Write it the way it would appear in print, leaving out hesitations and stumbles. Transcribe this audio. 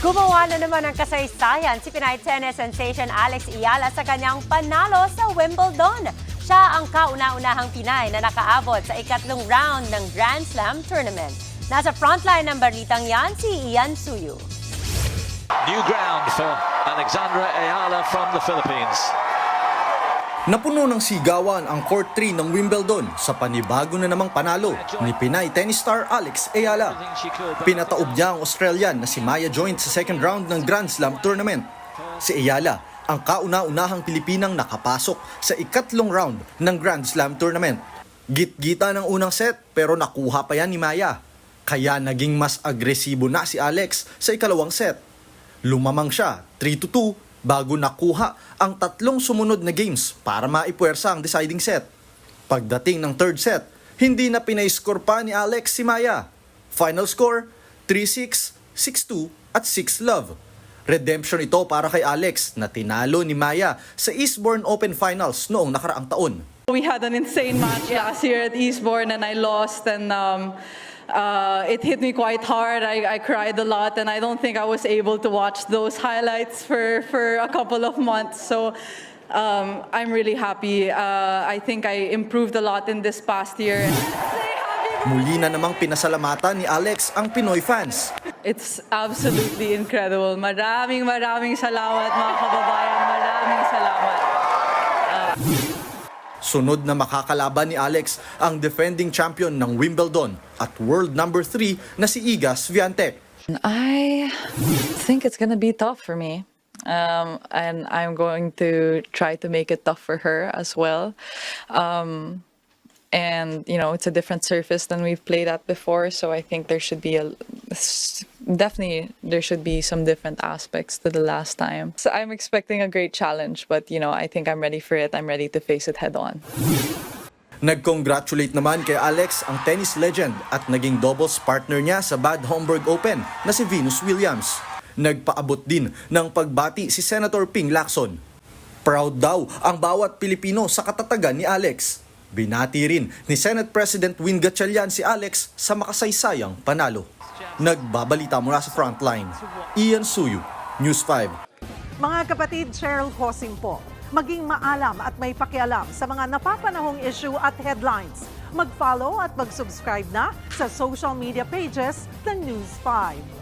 Gumawa na naman ng kasaysayan si Pinay tennis sensation Alex Ayala sa kanyang panalo sa Wimbledon. Siya ang kauna-unahang Pinay na nakaabot sa ikatlong round ng Grand Slam tournament. Nasa frontline ng balitang yan si Ian Suyu. New ground for Alexandra Ayala from the Philippines. Napuno ng sigawan ang Court 3 ng Wimbledon sa panibago na namang panalo ni Pinay tennis star Alex Ayala. Pinataob niya ang Australian na si Maya Joint sa second round ng Grand Slam tournament. Si Ayala ang kauna-unahang Pilipinang nakapasok sa ikatlong round ng Grand Slam tournament. Git-gita ng unang set pero nakuha pa yan ni Maya. Kaya naging mas agresibo na si Alex sa ikalawang set. Lumamang siya 3-2 bago nakuha ang tatlong sumunod na games para maipuwersa ang deciding set. Pagdating ng third set, hindi na pinay-score pa ni Alex si Maya. Final score, 3-6, 6-2 at 6-love. Redemption ito para kay Alex na tinalo ni Maya sa Eastbourne Open Finals noong nakaraang taon. We had an insane match last year at Eastbourne and I lost and it hit me quite hard. I cried a lot and I don't think I was able to watch those highlights for a couple of months. So I'm really happy. I think I improved a lot in this past year. Muli na namang pinasalamatan ni Alex ang Pinoy fans. It's absolutely incredible. Maraming salamat mga kababayan. Maraming salamat. Sunod na makakalaban ni Alex ang defending champion ng Wimbledon at world number 3 na si Iga Swiatek. I think it's gonna be tough for me. And I'm going to try to make it tough for her as well. And, you know, it's a different surface than we've played at before. So I think there should be definitely some different aspects to the last time. So I'm expecting a great challenge, but, you know, I think I'm ready for it. I'm ready to face it head on. Nag-congratulate naman kay Alex ang tennis legend at naging doubles partner niya sa Bad Homburg Open na si Venus Williams. Nagpaabot din ng pagbati si Senator Ping Lacson. Proud daw ang bawat Pilipino sa katatagan ni Alex. Binati rin ni Senate President Win Gatchalian si Alex sa makasaysayang panalo. Nagbabalita mula sa Frontline, Ian Suyu, News 5. Mga kapatid, Cheryl Hosing po. Maging maalam at may pakialam sa mga napapanahong issue at headlines. Mag-follow at mag-subscribe na sa social media pages ng News 5.